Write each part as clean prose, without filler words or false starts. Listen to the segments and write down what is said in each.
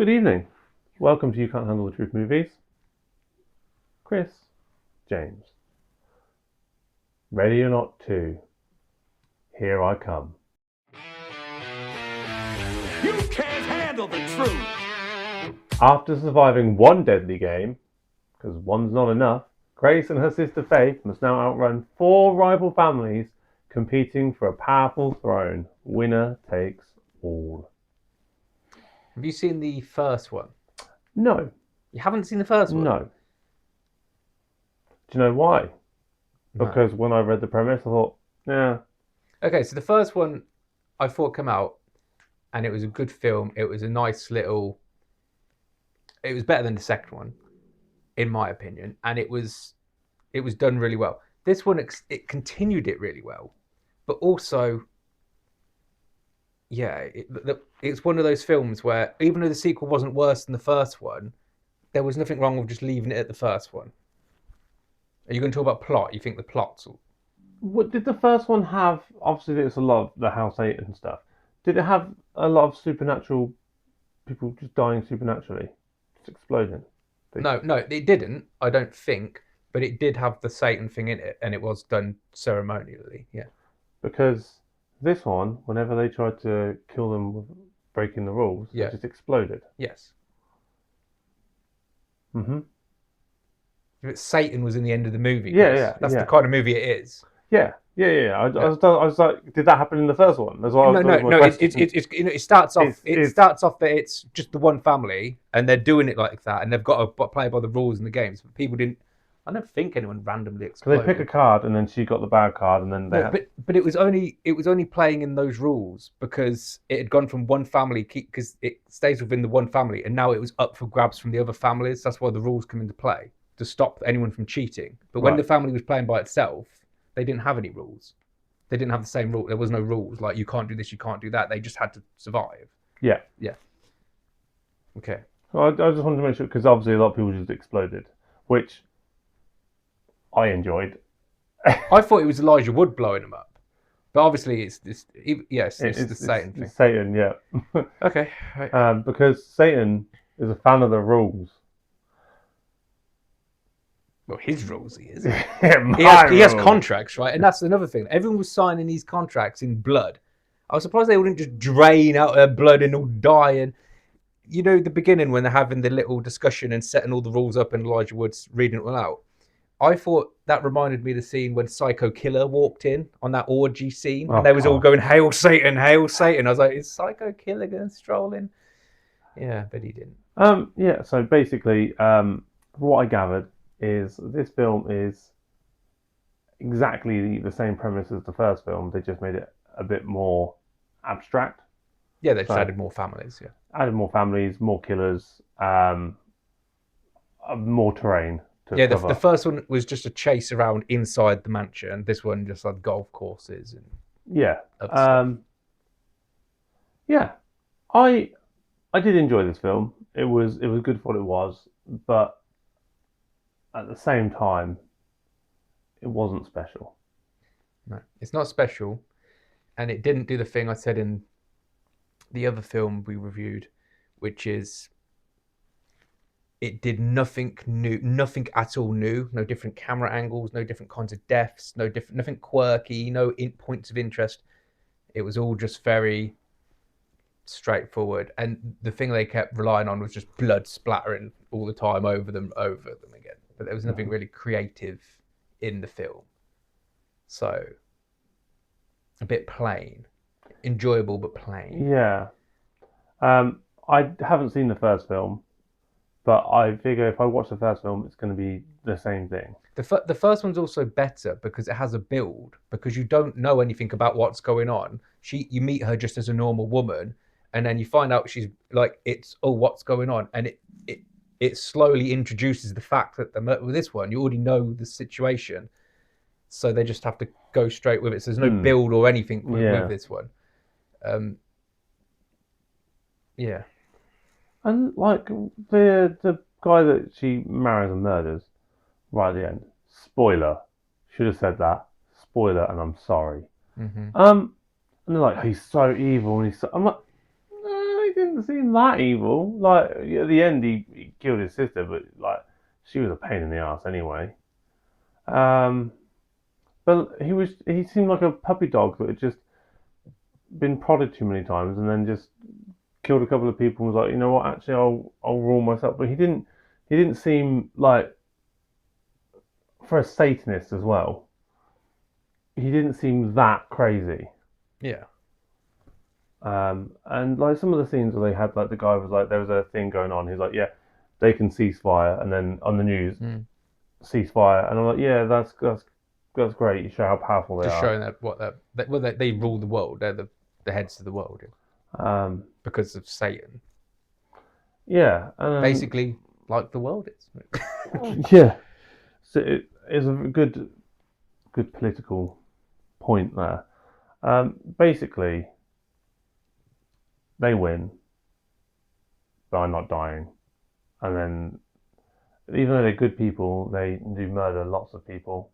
Good evening. Welcome to You Can't Handle the Truth Movies. Chris, James. Ready or not to, here I come. You can't handle the truth! After surviving one deadly game, because one's not enough, Grace and her sister Faith must now outrun 4 rival families competing for a powerful throne. Winner takes all. Have you seen the first one? No. You haven't seen the first one? No. Do you know why? No. Because when I read the premise, I thought, yeah. Okay, so the first one I thought came out, and it was a good film. It was a nice little. It was better than the second one, in my opinion, and it was done really well. This one it continued it really well, but also, yeah, it's one of those films where even though the sequel wasn't worse than the first one, there was nothing wrong with just leaving it at the first one. Are you going to talk about plot? You think the plot's all... What did the first one have? Obviously, it's a lot of the House 8 and stuff. Did it have a lot of supernatural people just dying supernaturally, just exploding? No, it didn't. I don't think, but it did have the Satan thing in it, and it was done ceremonially. Yeah. Because this one, whenever they tried to kill them with breaking the rules, Yeah. it just exploded. Yes. Mm-hmm. But Satan was in the end of the movie. Yeah, Chris. yeah, That's yeah. the kind of movie it is. Yeah. I was like, did that happen in the first one? That's why No. It starts off. It starts off that it's just the one family, and they're doing it like that, and they've got to play by the rules in the games. But people didn't. I don't think anyone randomly So exploded. they pick a card, and then she got the bad card, and then they. But it was only playing in those rules because it had gone from one family because it stays within the one family, and now it was up for grabs from the other families. That's why the rules come into play to stop anyone from cheating. But when the family was playing by itself, they didn't have any rules. They didn't have the same rule. There was no rules like you can't do this, you can't do that. They just had to survive. Yeah. Okay. Well, I just wanted to make sure because obviously a lot of people just exploded, which I enjoyed. I thought it was Elijah Wood blowing them up, but obviously it's the Satan thing. It's Satan, yeah. Okay. Right. Because Satan is a fan of the rules. Well, his rules he is. Yeah, he has contracts, right? And that's another thing. Everyone was signing these contracts in blood. I was surprised they wouldn't just drain out their blood and all die. And you know, the beginning when they're having the little discussion and setting all the rules up and Elijah Wood's reading it all out. I thought that reminded me of the scene when Psycho Killer walked in on that orgy scene. And they was all going, Hail Satan, Hail Satan. I was like, is Psycho Killer going to stroll in? Yeah, but he didn't. Yeah, so basically, what I gathered is this film is exactly the same premise as the first film. They just made it a bit more abstract. Yeah, they just added more families. Yeah, added more families, more killers, more terrain. Yeah, the first one was just a chase around inside the mansion. This one just had golf courses and stuff. Yeah, I did enjoy this film. It was good for what it was, but at the same time, it wasn't special. No, it's not special, and it didn't do the thing I said in the other film we reviewed, which is it did nothing new, nothing at all new. No different camera angles, no different kinds of deaths, nothing quirky, no points of interest. It was all just very straightforward, and the thing they kept relying on was just blood splattering all the time over them again. But there was nothing really creative in the film, so a bit plain, enjoyable but plain. Yeah, I haven't seen the first film, but I figure if I watch the first film, it's going to be the same thing. The first one's also better because it has a build, because you don't know anything about what's going on. You meet her just as a normal woman, and then you find out she's like, what's going on, and it slowly introduces the fact that with this one you already know the situation, so they just have to go straight with it. So there's no build or anything with this one. Yeah. And like the guy that she marries and murders right at the end. Spoiler. Should have said that. Spoiler, and I'm sorry. Mm-hmm. And they're like, he's so evil, and I'm like, no, he didn't didn't seem that evil. Like at the end, he killed his sister, but like she was a pain in the ass anyway. Um, but he seemed like a puppy dog that had just been prodded too many times and then just killed a couple of people and was like, you know what, actually I'll rule myself. But he didn't seem like, for a Satanist as well, he didn't seem that crazy. Yeah. And like some of the scenes where they had like the guy was like, there was a thing going on. He's like, yeah, they can cease fire, and then on the news, cease fire, and I'm like, yeah, that's great. You show how powerful they Just are. showing that they rule the world. They're the heads of the world because of Satan. Yeah, Basically, like the world is. yeah. So it is a good political point there. Basically, they win by not dying, and then even though they're good people, they do murder lots of people,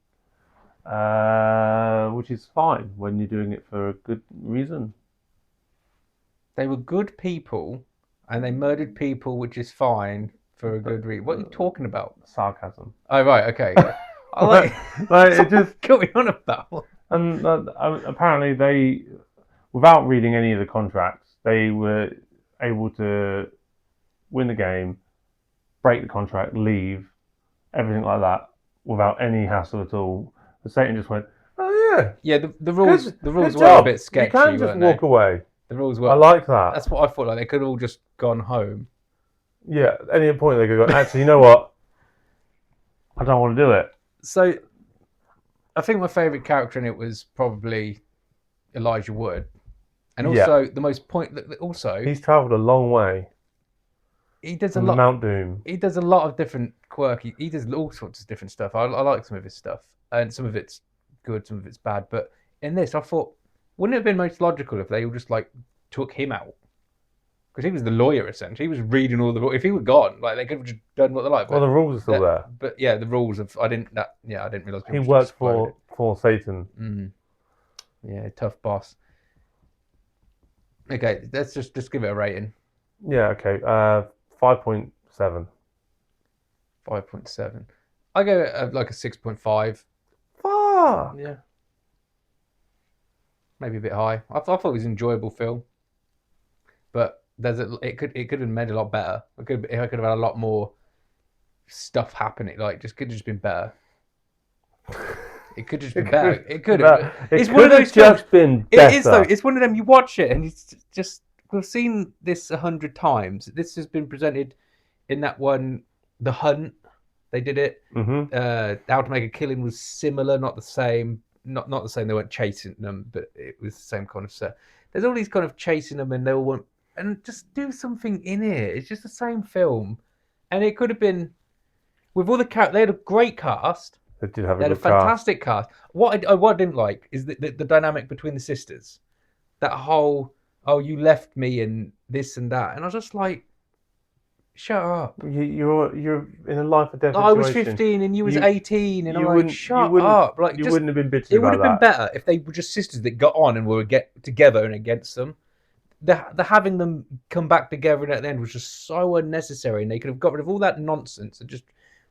which is fine when you're doing it for a good reason. They were good people, and they murdered people, which is fine for a good reason. What are you talking about? Sarcasm. Oh, right, okay. I like it just going on about. and apparently they, without reading any of the contracts, they were able to win the game, break the contract, leave, everything like that, without any hassle at all. But Satan just went, oh yeah, Yeah, the rules good were job. a bit sketchy. You can't just walk away. The rules were. I like that. That's what I thought. Like they could have all just gone home. Yeah, at any point they could go, actually, you know what? I don't want to do it. So, I think my favourite character in it was probably Elijah Wood, and also the most point. Also, he's travelled a long way. He does from a lot. Mount Doom. He does a lot of different quirky. He does all sorts of different stuff. I like some of his stuff, and some of it's good, some of it's bad. But in this, I thought, wouldn't it have been most logical if they all just like took him out? Because he was the lawyer essentially. He was reading all the rules. If he were gone, like they could have just done what they like. Well, the rules are still there. But yeah, the rules of I didn't realise he worked for Satan. Yeah, tough boss. Okay, let's just give it a rating. Yeah. Okay. 5.7. 5.7. I go like a 6.5. Fuck. Yeah. Maybe a bit high. I thought it was an enjoyable film, but it could have made a lot better. I could have had a lot more stuff happening. Like could have just been better. It could have just been better. It could have. It's one of those just been better. It is though. It's one of them. You watch it and it's just we've seen this 100 times. This has been presented in that one, The Hunt. They did it. How to Make a Killing was similar, not the same. Not the same. They weren't chasing them, but it was the same kind of stuff. There's all these kind of chasing them, and they all want and just do something in it. It's just the same film, and it could have been with all the they had a great cast. They did have a fantastic cast. What I didn't like is the dynamic between the sisters. That whole you left me and this and that, and I was just like, shut up. You're in a life or death situation. I was 15 and you was 18, and I'm like, shut up. Like, you wouldn't have been bitching about that. It would have been better if they were just sisters that got on and were together and against them. The having them come back together at the end was just so unnecessary, and they could have got rid of all that nonsense and just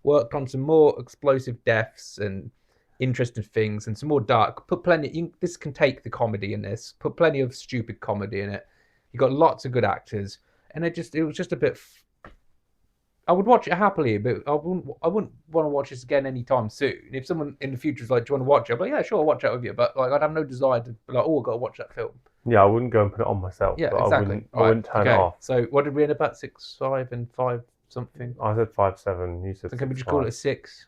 worked on some more explosive deaths and interesting things and some more dark. Put plenty. This can take the comedy in this. Put plenty of stupid comedy in it. You got lots of good actors, and it was just a bit. I would watch it happily, but I wouldn't want to watch this again anytime soon. If someone in the future is like, "Do you want to watch it?" I'd be like, "Yeah, sure, I'll watch that with you." But like, I'd have no desire to be like, "Oh, I've got to watch that film." Yeah, I wouldn't go and put it on myself. Yeah, but exactly. I wouldn't turn it off. So what did we end up at? 6.5 and 5 something. I said 5.7. You said. So can we just call it a 6?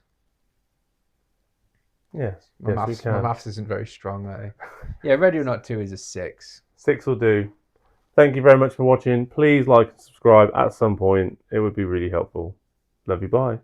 Yes. My maths isn't very strong, eh? Yeah, Ready or Not 2 is a 6. 6 will do. Thank you very much for watching. Please like and subscribe at some point. It would be really helpful. Love you. Bye.